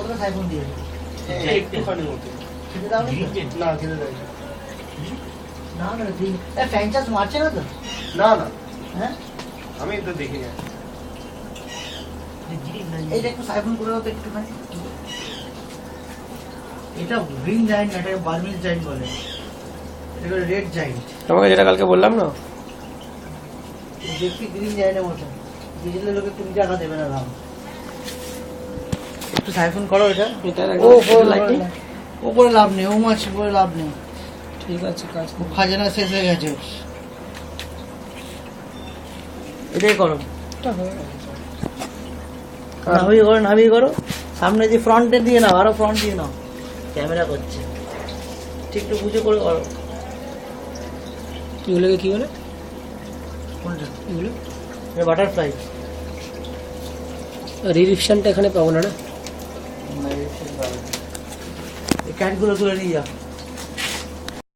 কতটা সাইফোন দিয়ে একটুখানি মতো। খেতে দাও না খেতে দেয় না। না না দিন ফ্যান চার্জ মারছে না তো না না হ্যাঁ আমি তো দেখি না। এইটা একটু সাইফোন করে দাও তো একটুখানি এটা গ্রিন জায়েন্ট না এটা বার্মিজ জায়েন্ট বলে এটা রেড জায়েন্ট তোমাকে যেটা কালকে বললাম না, দেখি গ্রিন জায়েন্টের মতো ডিজেলের লোকে 20 টাকা দেবে না দাম একটু সাইফোন করো এটা এটার ও লাইটিং। ওপরে লাভ নেই ও মাছ উপরে লাভ নেই ঠিক আছে, কাজ করো। খাজানা শেষ হয়ে গেছে এটাই করো নামিয়ে করো সামনে যে ফ্রন্টে দিয়ে নাও আরো ফ্রন্ট দিয়ে নাও ক্যামেরা করছে ঠিক একটু বুঝে করে করো কি বলে কি বলে কোনটা এগুলো বাটারফ্লাই রিসেপশনটা এখানে পাবো না না। এই ক্যাটগুলো তুলে নিয়ে যাও